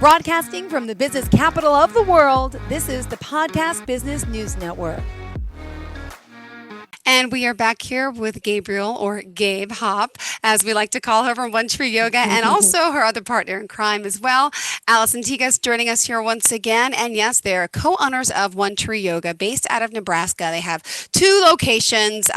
Broadcasting from the business capital of the world, this is the Podcast Business News Network. And we are back here with Gabrielle, or Gabe Hopp, as we like to call her, from One Tree Yoga, and also her other partner in crime as well, Alison Tigges, joining us here once again. And yes, they're co-owners of One Tree Yoga, based out of Nebraska. They have 2 locations.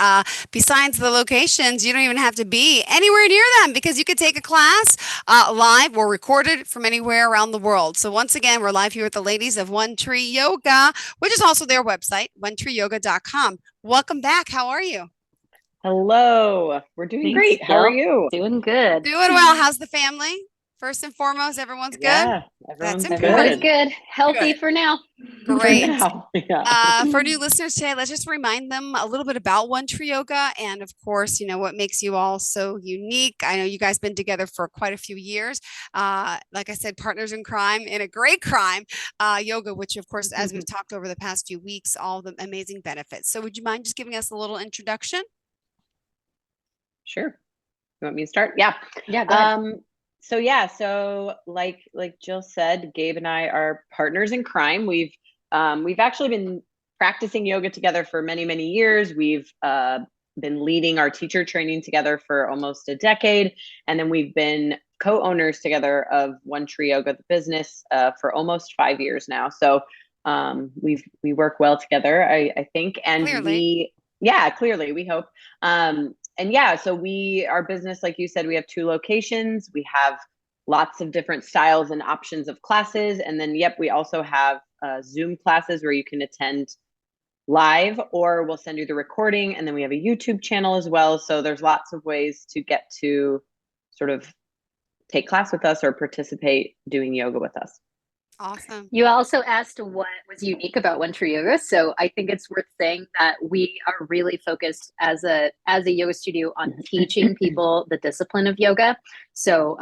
Besides the locations, you don't even have to be anywhere near them because you could take a class live or recorded from anywhere around the world. So once again, we're live here with the ladies of One Tree Yoga, which is also their website, onetreeyoga.com. Welcome back. How are you? Hello. We're doing great. How are you? Doing good. Doing well. How's the family? First and foremost, everyone's good? Yeah, everyone's good. Healthy for now. Great. For now. Yeah. For new listeners today, let's just remind them a little bit about One Tree Yoga and, of course, what makes you all so unique. I know you guys been together for quite a few years. Like I said, partners in crime, in a great crime, yoga, which, of course, as we've talked over the past few weeks, all the amazing benefits. So would you mind just giving us a little introduction? Sure. You want me to start? Yeah. Yeah, go ahead. So like Jill said, Gabe and I are partners in crime. We've actually been practicing yoga together for many, many years. We've been leading our teacher training together for almost a decade. And then we've been co-owners together of One Tree Yoga, the business, for almost 5 years now. So we work well together, I think. And Clearly. Clearly, we hope. So our business, like you said, we have 2 locations. We have lots of different styles and options of classes. And then, we also have Zoom classes where you can attend live, or we'll send you the recording. And then we have a YouTube channel as well. So there's lots of ways to get to sort of take class with us or participate doing yoga with us. Awesome. You also asked what was unique about One Tree Yoga. So I think it's worth saying that we are really focused as a yoga studio on teaching people the discipline of yoga. So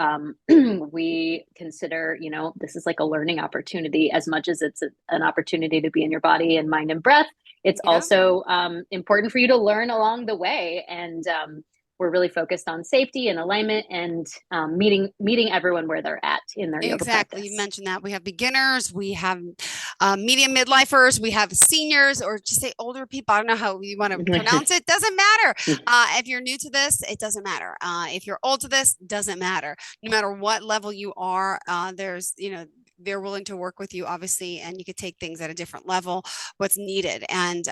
we consider, this is like a learning opportunity as much as it's an opportunity to be in your body and mind and breath. It's also important for you to learn along the way. And we're really focused on safety and alignment and meeting everyone where they're at in their yoga practice. Exactly. You mentioned that. We have beginners, we have medium midlifers, we have seniors, or just say older people. I don't know how you want to pronounce it. Doesn't matter. If you're new to this, it doesn't matter. If you're old to this, doesn't matter. No matter what level you are, there's, they're willing to work with you, obviously, and you could take things at a different level, what's needed. And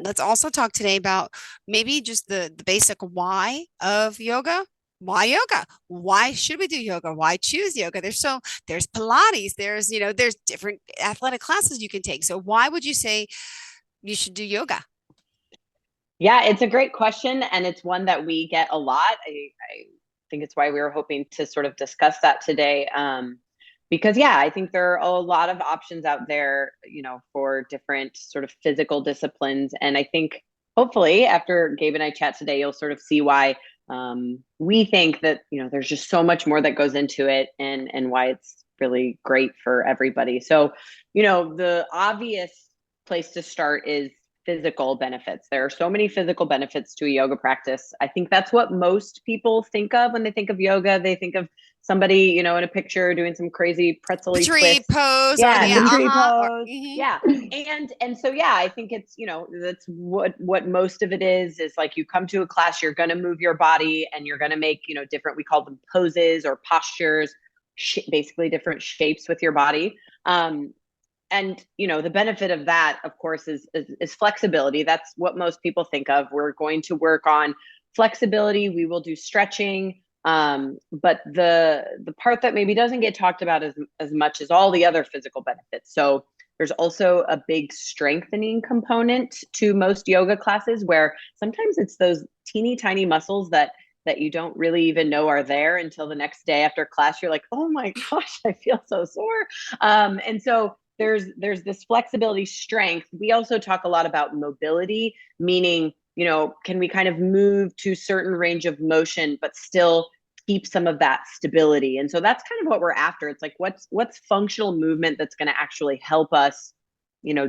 let's also talk today about maybe just the basic why of yoga. Why yoga? Why should we do yoga? Why choose yoga? There's Pilates, there's different athletic classes you can take. So why would you say you should do yoga? Yeah, it's a great question. And it's one that we get a lot. I think it's why we were hoping to sort of discuss that today. Because I think there are a lot of options out there, for different sort of physical disciplines. And I think hopefully after Gabe and I chat today, you'll sort of see why we think that, there's just so much more that goes into it and why it's really great for everybody. So, the obvious place to start is physical benefits. There are so many physical benefits to a yoga practice. I think that's what most people think of when they think of yoga. They think of somebody, in a picture doing some crazy pretzel-y tree twist. pose. Tree pose. Yeah. And so, I think it's, that's what most of it is like you come to a class, you're going to move your body and you're going to make, different, we call them poses or postures, basically different shapes with your body. And, the benefit of that, of course, is flexibility. That's what most people think of. We're going to work on flexibility. We will do stretching. But the part that maybe doesn't get talked about as much as all the other physical benefits. So there's also a big strengthening component to most yoga classes where sometimes it's those teeny tiny muscles that you don't really even know are there until the next day after class. You're like, oh my gosh, I feel so sore. And so there's this flexibility, strength. We also talk a lot about mobility, meaning, can we kind of move to a certain range of motion, but still keep some of that stability? And so that's kind of what we're after. It's like, what's functional movement that's going to actually help us,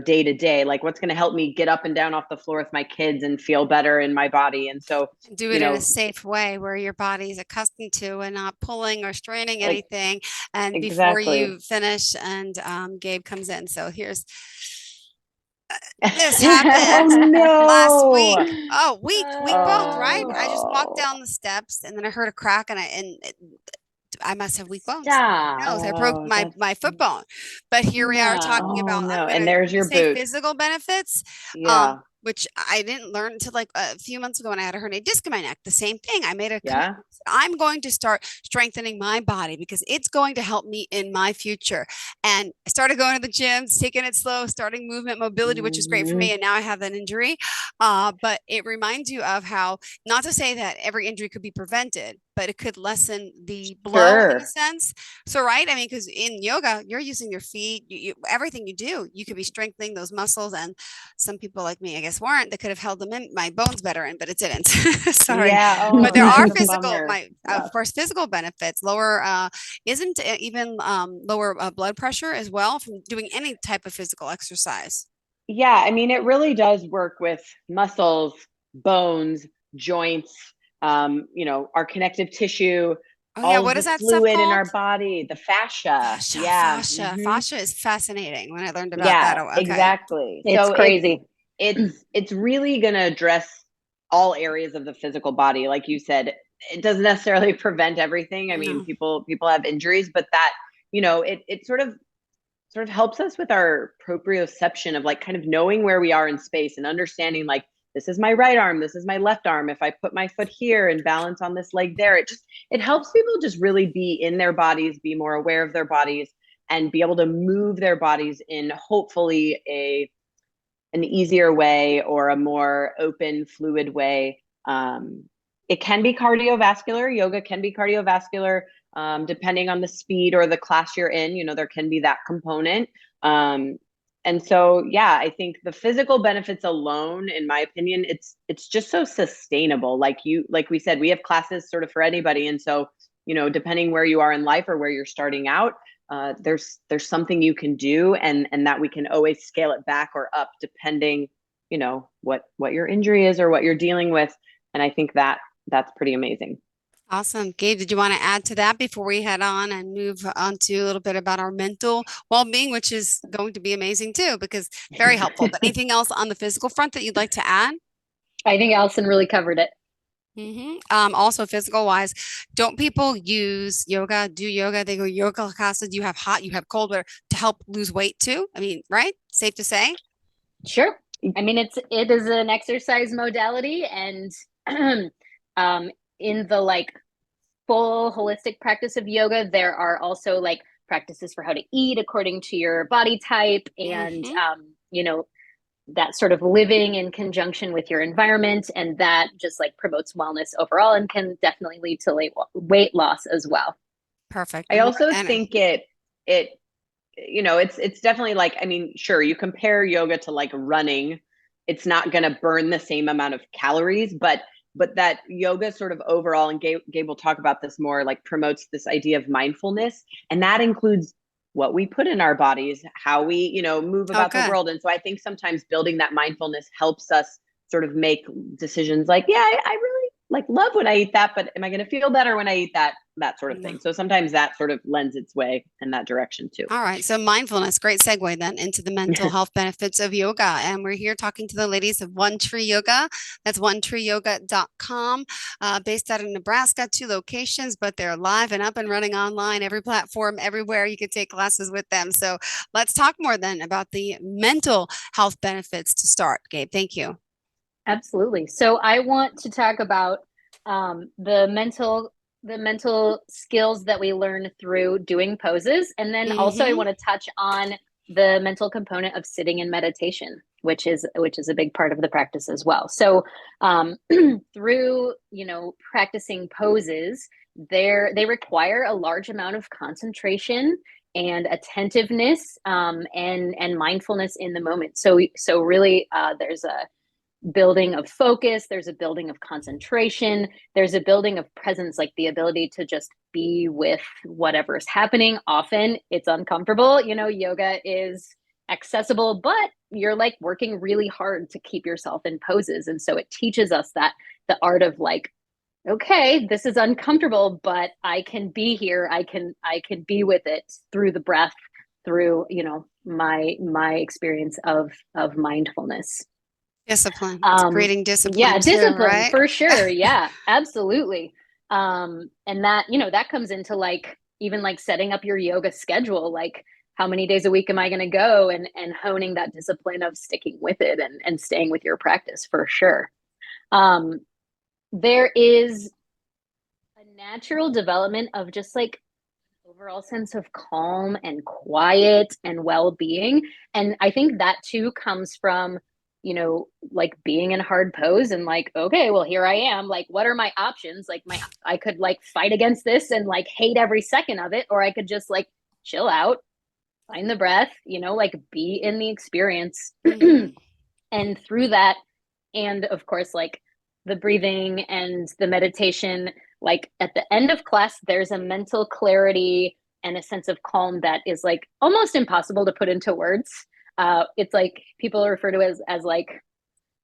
day to day, like what's going to help me get up and down off the floor with my kids and feel better in my body. And so do it in a safe way where your body is accustomed to and not pulling or straining anything. And before you finish, and Gabe comes in. So here's this happened last week. Week both, right? I just walked down the steps and then I heard a crack and I must have weak bones. I broke my foot bone. But here we are talking about and there's your boot. Physical benefits. Which I didn't learn until like a few months ago when I had a herniated disc in my neck. The same thing. I made I'm going to start strengthening my body because it's going to help me in my future. And I started going to the gym, taking it slow, starting movement mobility, which is great for me. And now I have an injury. But it reminds you of how, not to say that every injury could be prevented, but it could lessen the blow in a sense. So, right. I mean, because in yoga, you're using your feet, everything you do, you could be strengthening those muscles. And some people like me, I guess, weren't, that could have held them in my bones better in, but it didn't. Sorry. But there are of course, physical benefits. Lower, isn't even lower blood pressure as well from doing any type of physical exercise. Yeah. I mean, it really does work with muscles, bones, joints, our connective tissue, what is that fluid stuff in our body, the fascia. Fascia is fascinating when I learned about that. Okay. Exactly. It's crazy. It's really going to address all areas of the physical body. Like you said, it doesn't necessarily prevent everything. I mean, people have injuries, but that, it sort of helps us with our proprioception of like kind of knowing where we are in space and understanding like, this is my right arm, this is my left arm. If I put my foot here and balance on this leg there, it helps people just really be in their bodies, be more aware of their bodies, and be able to move their bodies in hopefully an easier way or a more open, fluid way. It can be cardiovascular. Yoga can be cardiovascular, depending on the speed or the class you're in. There can be that component. And so, I think the physical benefits alone, in my opinion, it's just so sustainable. Like we said, we have classes sort of for anybody. And so, depending where you are in life or where you're starting out, there's something you can do and that we can always scale it back or up depending, what your injury is or what you're dealing with. And I think that's pretty amazing. Awesome. Gabe, did you want to add to that before we head on and move on to a little bit about our mental well-being, which is going to be amazing too, because very helpful. But anything else on the physical front that you'd like to add? I think Alison really covered it. Also physical wise, don't people do yoga? They go yoga classes. You have hot, you have cold, to help lose weight too. I mean, right? Safe to say. Sure. I mean, it is an exercise modality, and in the like full holistic practice of yoga, there are also like practices for how to eat according to your body type and, that sort of living in conjunction with your environment. And that just like promotes wellness overall and can definitely lead to weight loss as well. Perfect. I also think it's definitely like, I mean, sure, you compare yoga to like running, it's not going to burn the same amount of calories, but that yoga sort of overall, and Gabe will talk about this more, like promotes this idea of mindfulness. And that includes what we put in our bodies, how we, move about the world. And so I think sometimes building that mindfulness helps us sort of make decisions like, I really like love when I eat that, but am I going to feel better when I eat that sort of thing. So sometimes that sort of lends its way in that direction too. All right. So mindfulness, great segue then into the mental health benefits of yoga. And we're here talking to the ladies of One Tree Yoga. That's onetreeyoga.com, based out of Nebraska, 2 locations, but they're live and up and running online, every platform, everywhere. You could take classes with them. So let's talk more then about the mental health benefits to start. Gabe, thank you. Absolutely. So I want to talk about the mental skills that we learn through doing poses. And then also I want to touch on the mental component of sitting in meditation, which is a big part of the practice as well. So through, practicing poses, they require a large amount of concentration and attentiveness and mindfulness in the moment. So really there's a building of focus, there's a building of concentration, there's a building of presence, like the ability to just be with whatever is happening. Often it's uncomfortable. Yoga is accessible, but you're like working really hard to keep yourself in poses. And so it teaches us that the art of like, okay, this is uncomfortable, but I can be here. I can be with it through the breath, through, you know, my experience of mindfulness. Discipline. It's creating discipline. Yeah, too, discipline right? for sure. Yeah, absolutely. And that, you know, that comes into like even like setting up your yoga schedule, like how many days a week am I going to go, and honing that discipline of sticking with it and staying with your practice for sure. There is a natural development of just like overall sense of calm and quiet and well-being. And I think that too comes from, you know, like being in hard pose and like, okay, well, here I am. Like, what are my options? Like I could like fight against this and like hate every second of it, or I could just like chill out, find the breath, you know, like be in the experience. And through that, and of course, like the breathing and the meditation, like at the end of class, there's a mental clarity and a sense of calm that is like almost impossible to put into words. It's like people refer to it as like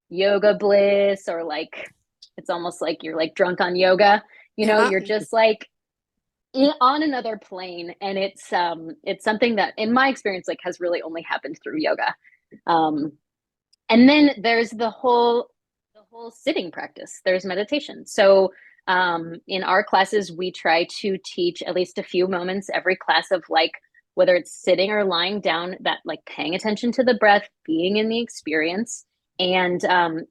yoga bliss, or like it's almost like you're like drunk on yoga. You know, you're just like on another plane, and it's something that in my experience like has really only happened through yoga. And then there's the whole sitting practice. There's meditation. So in our classes, we try to teach at least a few moments every class of like, whether it's sitting or lying down, that like paying attention to the breath, being in the experience. And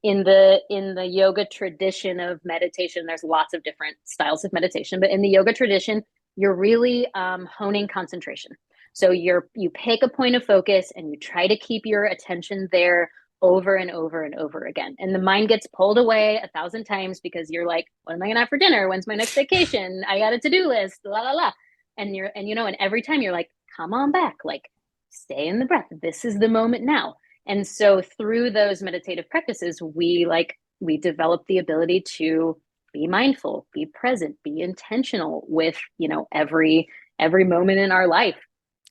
in the yoga tradition of meditation, there's lots of different styles of meditation, but in the yoga tradition, you're really honing concentration. So you pick a point of focus and you try to keep your attention there over and over and over again. And the mind gets pulled away 1,000 times because you're like, what am I gonna have for dinner? When's my next vacation? I got a to-do list, la la la. And every time you're like, come on back, like stay in the breath. This is the moment now. And so through those meditative practices, we develop the ability to be mindful, be present, be intentional with, you know, every moment in our life.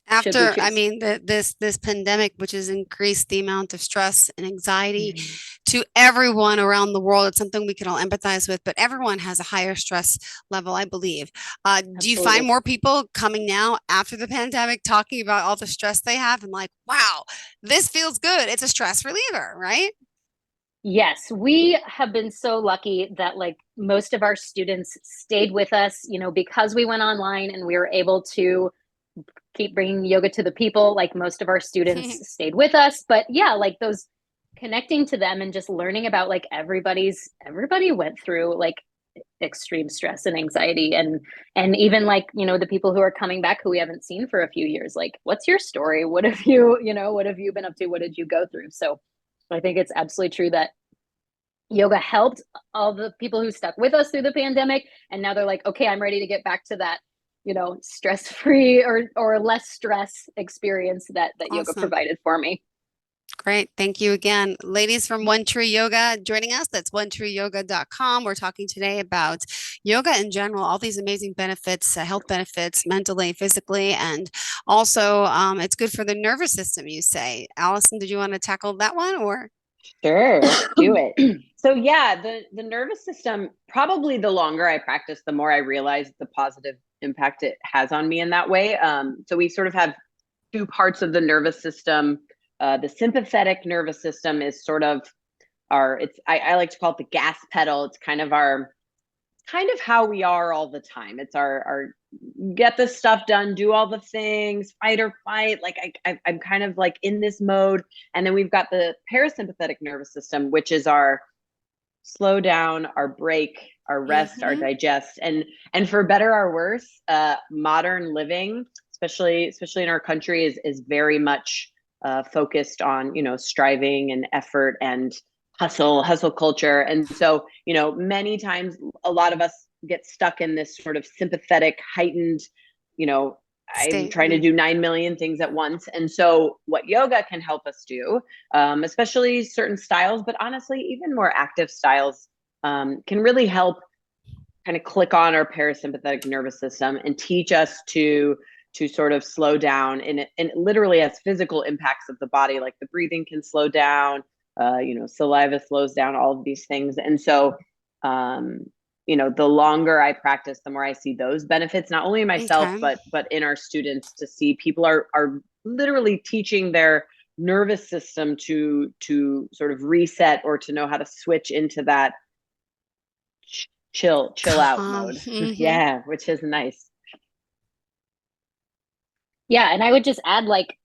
After, I mean, this pandemic, which has increased the amount of stress and anxiety to everyone around the world, it's something we can all empathize with, but everyone has a higher stress level, I believe. Do you find more people coming now after the pandemic talking about all the stress they have and like, wow, this feels good. It's a stress reliever, right? Yes, we have been so lucky that like most of our students stayed with us, you know, because we went online and we were able to keep bringing yoga to the people. Like most of our students stayed with us, but yeah, like those connecting to them and just learning about like everybody went through like extreme stress and anxiety, and even like, you know, the people who are coming back who we haven't seen for a few years, like, what's your story? What have you been up to? What did you go through? So I think it's absolutely true that yoga helped all the people who stuck with us through the pandemic, and now they're like, okay, I'm ready to get back to that, you know, stress-free or less stress experience that awesome. Yoga provided for me. Great. Thank you again. Ladies from One Tree Yoga joining us. That's onetreeyoga.com. We're talking today about yoga in general, all these amazing benefits, health benefits, mentally, physically, and also it's good for the nervous system, you say. Alison, did you want to tackle that one or? Sure, do it. So yeah, the nervous system, probably the longer I practice, the more I realize the positive impact it has on me in that way. So we sort of have two parts of the nervous system. The sympathetic nervous system is sort of I like to call it the gas pedal. It's kind of how we are all the time. It's our get this stuff done, do all the things, fight or flight. Like I'm kind of like in this mode. And then we've got the parasympathetic nervous system, which is our slow down, our break, our rest, our digest. And for better or worse, modern living, especially in our country, is very much focused on, you know, striving and effort and hustle culture. And so, you know, many times a lot of us get stuck in this sort of sympathetic, heightened, you know, I'm trying to do 9 million things at once. And so what yoga can help us do, especially certain styles, but honestly, even more active styles, can really help kind of click on our parasympathetic nervous system and teach us to to sort of slow down, and it literally has physical impacts of the body, like the breathing can slow down, saliva slows down, all of these things. And so, the longer I practice, the more I see those benefits, not only in myself, Okay. but in our students, to see people are literally teaching their nervous system to sort of reset, or to know how to switch into that chill out mode. Yeah, which is nice. Yeah, and I would just add, like,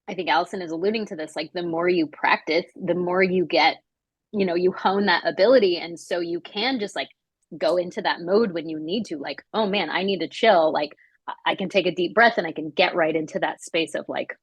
I think Alison is alluding to this, like the more you practice, the more you get, you hone that ability. And so you can just like go into that mode when you need to, like, oh man, I need to chill. Like I can take a deep breath and I can get right into that space of like,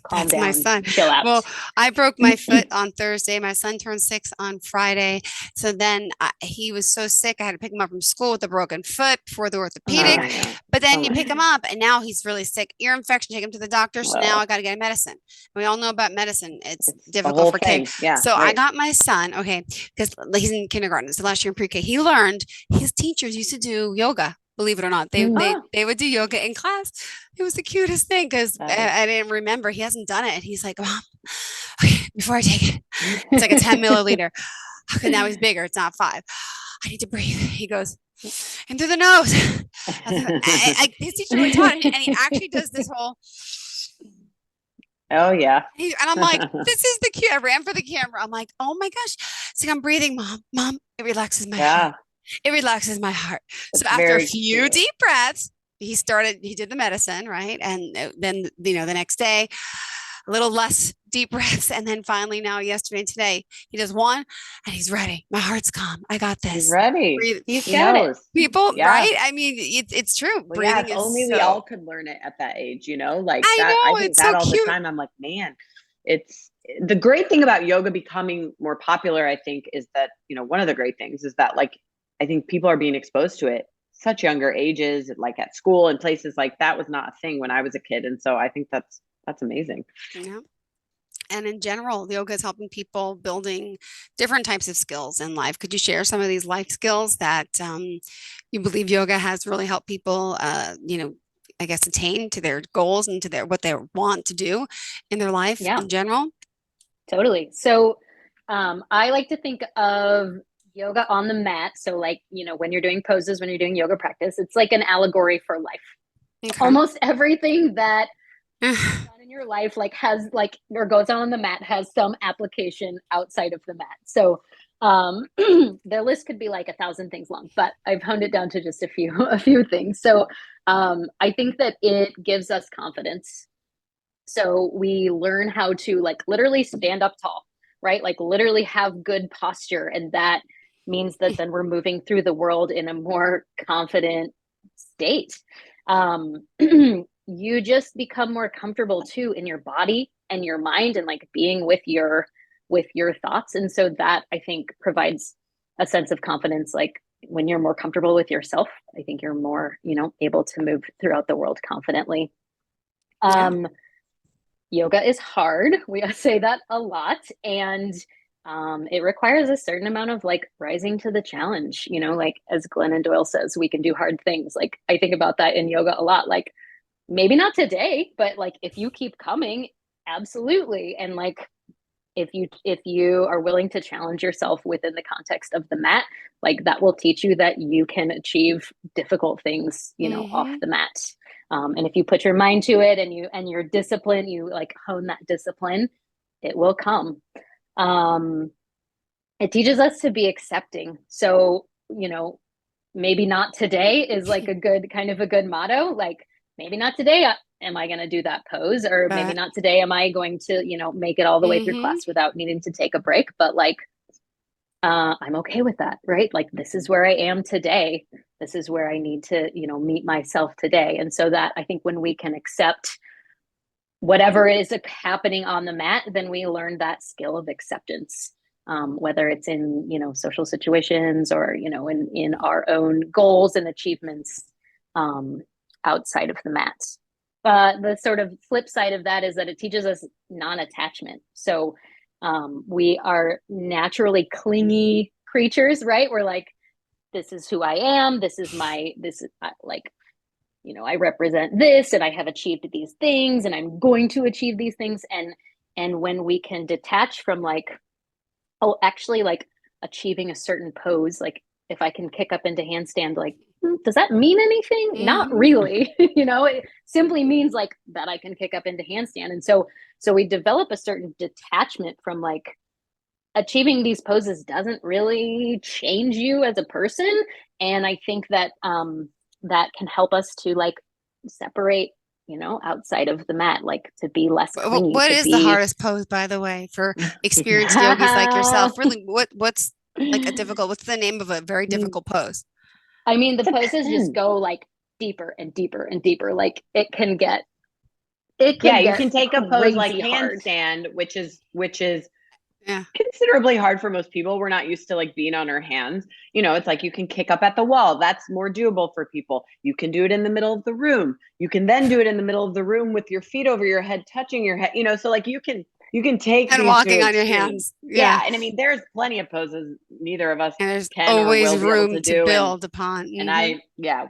calm That's down, my son. chill out. Well, I broke my foot on Thursday. My son turned 6 on Friday. So then he was so sick. I had to pick him up from school with a broken foot before the orthopedic. But then you pick him up and now he's really sick. Ear infection, take him to the doctor. So now I got to get medicine. We all know about medicine. It's difficult for kids. Yeah, so I got my son, because he's in kindergarten. So last year in pre-K, he learned his teachers used to do yoga. Believe it or not, they would do yoga in class. It was the cutest thing because I didn't remember. He hasn't done it. And he's like, Mom, before I take it, it's like a 10 milliliter. Okay, now he's bigger. It's not 5. I need to breathe. He goes, in through the nose. His teacher really taught him, and he actually does this whole. Oh, yeah. And I'm like, this is the cue. I ran for the camera. I'm like, oh my gosh. It's like I'm breathing, Mom. It relaxes my heart. It relaxes my heart. So after a few deep breaths, he did the medicine, right? And then, the next day, a little less deep breaths. And then finally now yesterday and today, he does one and he's ready. My heart's calm. I got this. He's ready. He knows. People, right? I mean, it's true. Breathing is only we all could learn it at that age, like I that. know, I think it's that so all cute. the time. I'm like, man, it's the great thing about yoga becoming more popular, I think, is that, one of the great things is that, like, I think people are being exposed to it such younger ages, like at school and places like that was not a thing when I was a kid. And so I think that's amazing. Yeah. And in general, yoga is helping people building different types of skills in life. Could you share some of these life skills that you believe yoga has really helped people, I guess, attain to their goals and to what they want to do in their life in general? Totally. So I like to think of yoga on the mat. So like, when you're doing poses, when you're doing yoga practice, it's like an allegory for life. Okay. Almost everything that done in your life has or goes on the mat has some application outside of the mat. So the list could be like 1,000 things long, but I've honed it down to just a few things. So I think that it gives us confidence. So we learn how to literally stand up tall, right? Like literally have good posture. And that means that then we're moving through the world in a more confident state. You just become more comfortable too in your body and your mind and being with your thoughts. And so that, I think, provides a sense of confidence. Like when you're more comfortable with yourself, I think you're more, able to move throughout the world confidently. Yoga is hard. We say that a lot. And it requires a certain amount of rising to the challenge, as Glennon Doyle says, we can do hard things. I think about that in yoga a lot. Maybe not today, but if you keep coming, absolutely. And if you are willing to challenge yourself within the context of the mat, that will teach you that you can achieve difficult things, off the mat. And if you put your mind to it and your discipline, you hone that discipline, it will come. It teaches us to be accepting. So, maybe not today is a good motto. Maybe not today am I going to do that pose, or maybe not today am I going to, make it all the way through class without needing to take a break. But I'm okay with that, right? This is where I am today. This is where I need to, meet myself today. And so that, I think, when we can accept whatever is happening on the mat, then we learn that skill of acceptance, whether it's in, social situations or, in our own goals and achievements outside of the mat. The sort of flip side of that is that it teaches us non-attachment. So we are naturally clingy creatures, right? We're this is who I am. I represent this and I have achieved these things and I'm going to achieve these things. And when we can detach from like, oh, actually like achieving a certain pose, like if I can kick up into handstand, like, does that mean anything? Not really. It simply means like that I can kick up into handstand. And so we develop a certain detachment from like achieving these poses doesn't really change you as a person. And I think that that can help us to like separate, outside of the mat, like to be less clingy. What is the hardest pose, by the way, for experienced yogis like yourself? Really, what's like what's the name of a very difficult pose? I mean, the poses just go like deeper and deeper and deeper. Like it can get you can take a pose like handstand, which is considerably hard for most people. We're not used to like being on our hands. It's like you can kick up at the wall. That's more doable for people. You can do it in the middle of the room. You can then do it in the middle of the room with your feet over your head, touching your head, so like you can take and walking on your hands. Yeah. And I mean, there's plenty of poses neither of us and there's can always or will room be able to build upon. And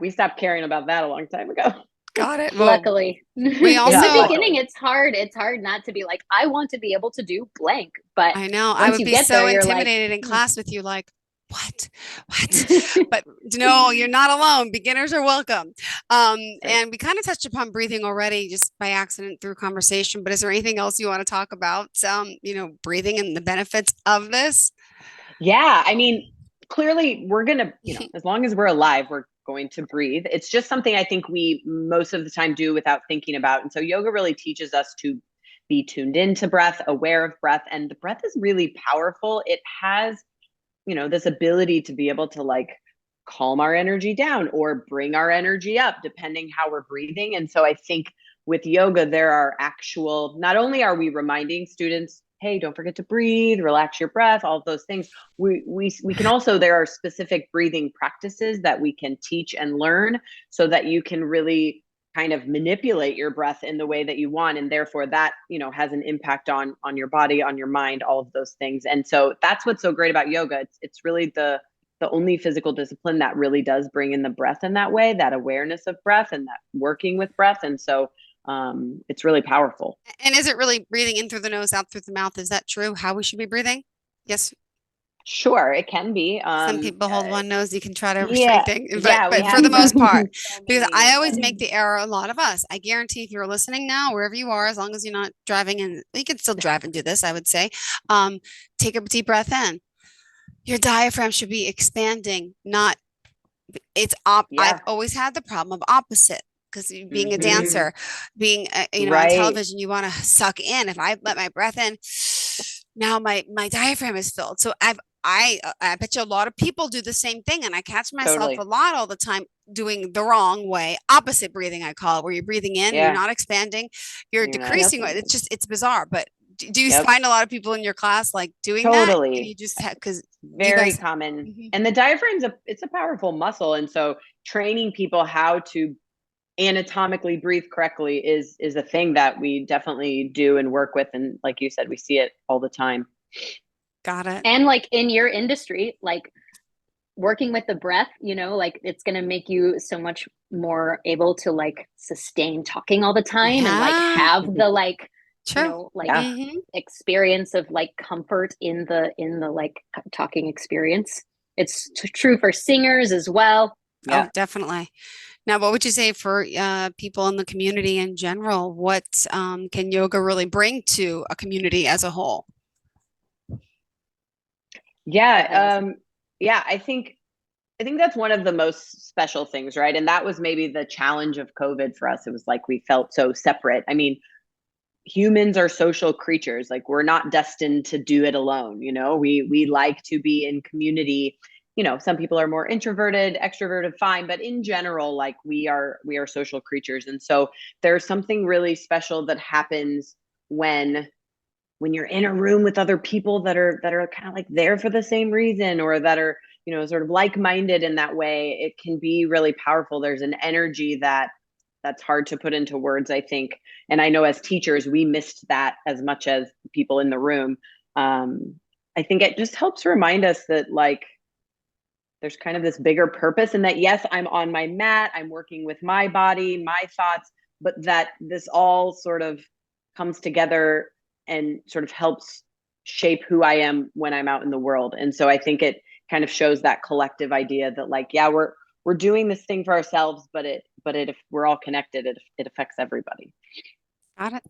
we stopped caring about that a long time ago. Got it. Well, luckily. We also, in the beginning, it's hard not to be like, I want to be able to do blank, but I know I would be so intimidated in class with you, like, what? But no, you're not alone. Beginners are welcome. And we kind of touched upon breathing already just by accident through conversation, but is there anything else you want to talk about? Breathing and the benefits of this? Yeah. I mean, clearly we're going to, as long as we're alive, we're going to breathe. It's just something I think we most of the time do without thinking about. And so yoga really teaches us to be tuned into breath, aware of breath. And the breath is really powerful. It has, this ability to be able to like calm our energy down or bring our energy up, depending how we're breathing. And so I think with yoga, there are not only are we reminding students, hey, don't forget to breathe, relax your breath, all of those things. We can also, there are specific breathing practices that we can teach and learn so that you can really kind of manipulate your breath in the way that you want. And therefore that, has an impact on your body, on your mind, all of those things. And so that's what's so great about yoga. It's really the only physical discipline that really does bring in the breath in that way, that awareness of breath and that working with breath. And so it's really powerful. And is it really breathing in through the nose, out through the mouth? Is that true? How we should be breathing? Yes. Sure, it can be. Some people hold one nose. You can try to restrain things, but for the most part, because I always make the error, a lot of us, I guarantee if you're listening now, wherever you are, as long as you're not driving, and you can still drive and do this, I would say, take a deep breath in. Your diaphragm should be expanding, not I've always had the problem of opposite. Because being a dancer, being on television, you want to suck in. If I let my breath in, now my diaphragm is filled. So I bet you a lot of people do the same thing, and I catch myself a lot all the time doing the wrong way, opposite breathing, I call it, where you're breathing in, you're not expanding, you're decreasing. It's bizarre, but do you find a lot of people in your class like doing that? And you just because very common. And the diaphragm's it's a powerful muscle, and so training people how to anatomically breathe correctly is a thing that we definitely do and work with. And like you said, we see it all the time. Got it. And like in your industry, like working with the breath, like it's going to make you so much more able to like sustain talking all the time and like have the like, experience of like comfort in the like talking experience. It's true for singers as well. Yeah. Oh, definitely. Now, what would you say for people in the community in general? What can yoga really bring to a community as a whole? Yeah. I think that's one of the most special things, right? And that was maybe the challenge of COVID for us. It was like we felt so separate. I mean, humans are social creatures. Like we're not destined to do it alone. We like to be in community. Some people are more introverted, extroverted, fine. But in general, like we are social creatures. And so there's something really special that happens when you're in a room with other people that are kind of like there for the same reason, or that are, sort of like-minded in that way. It can be really powerful. There's an energy that's hard to put into words, I think. And I know as teachers, we missed that as much as people in the room. I think it just helps remind us that like, there's kind of this bigger purpose, and that, yes, I'm on my mat, I'm working with my body, my thoughts, but that this all sort of comes together and sort of helps shape who I am when I'm out in the world. And so I think it kind of shows that collective idea that, like, yeah, we're doing this thing for ourselves, but if we're all connected, it affects everybody. Got it.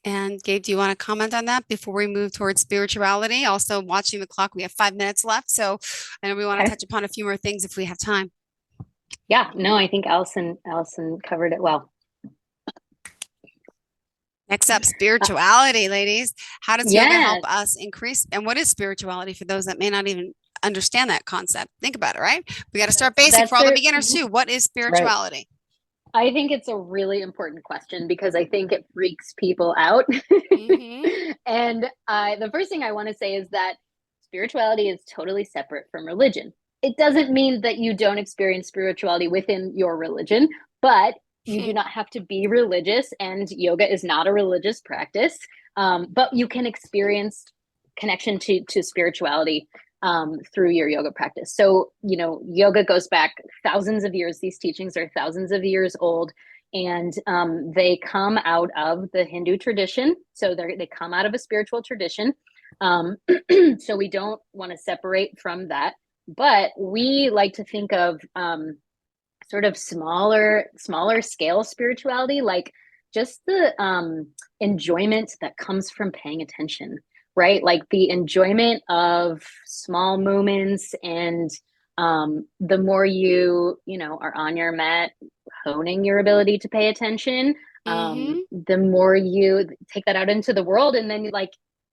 And Gabe, do you want to comment on that before we move towards spirituality? Also, watching the clock, we have 5 minutes left. So I know we want to touch upon a few more things if we have time. Yeah, no, I think Alison covered it well. Next up, spirituality, ladies. How does yoga help us increase? And what is spirituality for those that may not even understand that concept? Think about it, right? We got to start basic for all the beginners too. What is spirituality? I think it's a really important question because I think it freaks people out. And the first thing I want to say is that spirituality is totally separate from religion. It doesn't mean that you don't experience spirituality within your religion, but you do not have to be religious, and yoga is not a religious practice. But you can experience connection to spirituality through your yoga practice. So, yoga goes back thousands of years. These teachings are thousands of years old, and they come out of the Hindu tradition. So they come out of a spiritual tradition. So we don't want to separate from that, but we like to think of sort of smaller scale spirituality, like just the enjoyment that comes from paying attention, right? Like the enjoyment of small moments, and the more you are on your mat honing your ability to pay attention, the more you take that out into the world, and then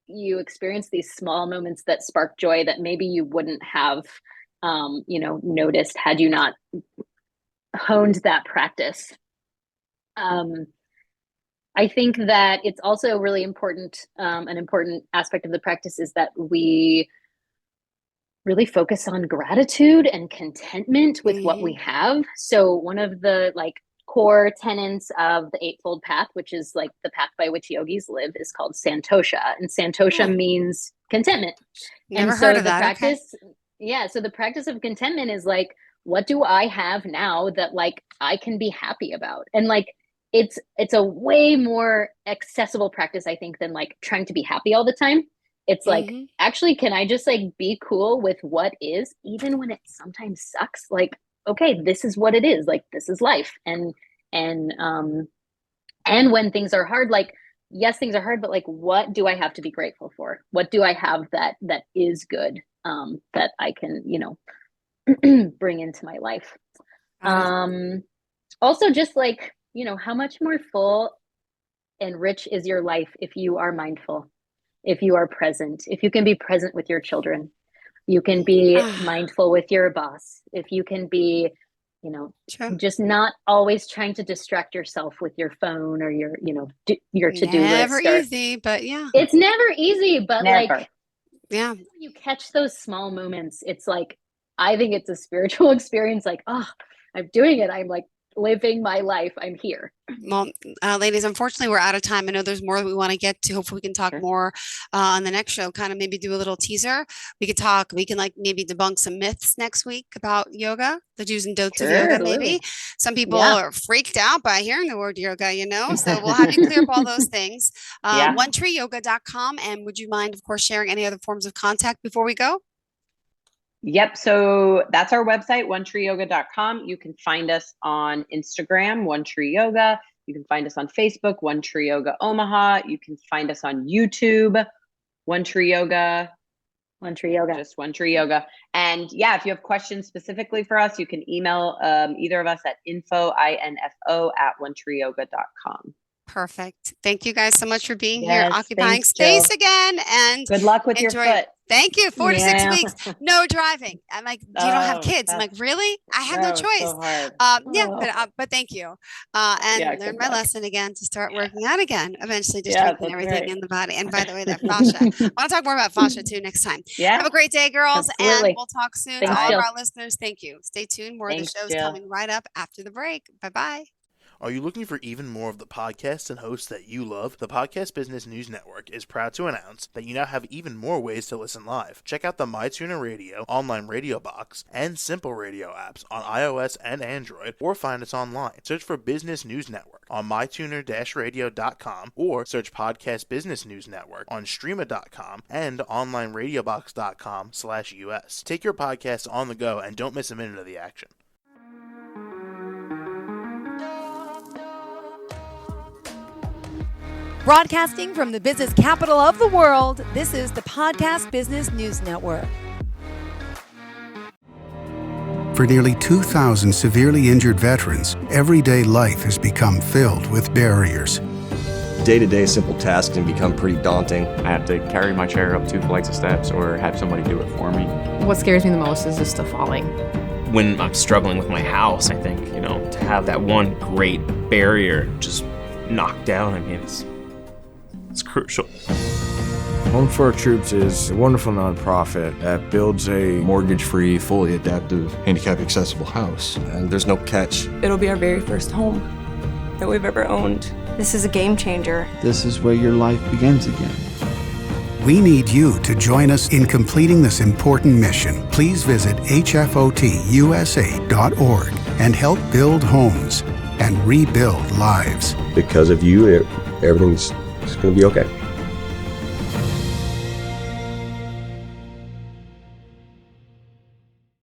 you experience these small moments that spark joy that maybe you wouldn't have noticed had you not honed that practice. I think that it's also really important, an important aspect of the practice is that we really focus on gratitude and contentment with what we have. So one of the core tenets of the Eightfold Path, which is the path by which yogis live, is called Santosha, and Santosha means contentment. Never heard of that. Practice, so the practice of contentment is what do I have now that I can be happy about? And it's a way more accessible practice, I think, than trying to be happy all the time. It's actually, can I just be cool with what is, even when it sometimes sucks? Okay, this is what it is. This is life. And when things are hard, yes, things are hard, but what do I have to be grateful for? What do I have that is good, that I can, bring into my life? Also just how much more full and rich is your life if you are mindful, if you are present, if you can be present with your children, you can be mindful with your boss, if you can be just not always trying to distract yourself with your phone or your your to-do list. Never easy, but yeah, it's never easy, but never. When you catch those small moments, it's I think it's a spiritual experience. I'm doing it. I'm living my life. I'm here. Well, ladies, unfortunately, we're out of time. I know there's more that we want to get to. Hopefully we can talk more on the next show, kind of maybe do a little teaser. We can maybe debunk some myths next week about yoga, the do's and don'ts of yoga, maybe. Some people are freaked out by hearing the word yoga, so we'll have you clear up all those things. OneTreeYoga.com. And would you mind, of course, sharing any other forms of contact before we go? Yep. So that's our website, OneTreeYoga.com. You can find us on Instagram, One Tree Yoga. You can find us on Facebook, One Tree Yoga Omaha. You can find us on YouTube, One Tree Yoga. One Tree Yoga. Just One Tree Yoga. And if you have questions specifically for us, you can email either of us at info@onetreeyoga.com. Perfect. Thank you guys so much for being here, occupying space again. And good luck with your foot. Thank you. 4 to 6 weeks. No driving. I'm you don't have kids. I'm really? I have no choice. So hard. But thank you. And learn my lesson again to start working out again, eventually to strengthen everything in the body. And by the way, that fascia. I want to talk more about fascia too next time. Have a great day, girls. Absolutely. And we'll talk soon. To all of our listeners, thank you. Stay tuned. More of the shows coming right up after the break. Bye-bye. Are you looking for even more of the podcasts and hosts that you love? The Podcast Business News Network is proud to announce that you now have even more ways to listen live. Check out the MyTuner Radio, online radio box, and Simple Radio apps on iOS and Android, or find us online. Search for Business News Network on mytuner-radio.com, or search Podcast Business News Network on streama.com and onlineradiobox.com/US. Take your podcast on the go and don't miss a minute of the action. Broadcasting from the business capital of the world, this is the Podcast Business News Network. For nearly 2,000 severely injured veterans, everyday life has become filled with barriers. Day-to-day simple tasks can become pretty daunting. I have to carry my chair up 2 flights of steps or have somebody do it for me. What scares me the most is just the falling. When I'm struggling with my house, I think, to have that one great barrier just knocked down, it's crucial. Home for Our Troops is a wonderful nonprofit that builds a mortgage-free, fully adaptive, handicap-accessible house. And there's no catch. It'll be our very first home that we've ever owned. This is a game changer. This is where your life begins again. We need you to join us in completing this important mission. Please visit hfotusa.org and help build homes and rebuild lives. Because of you, everything's going to be okay.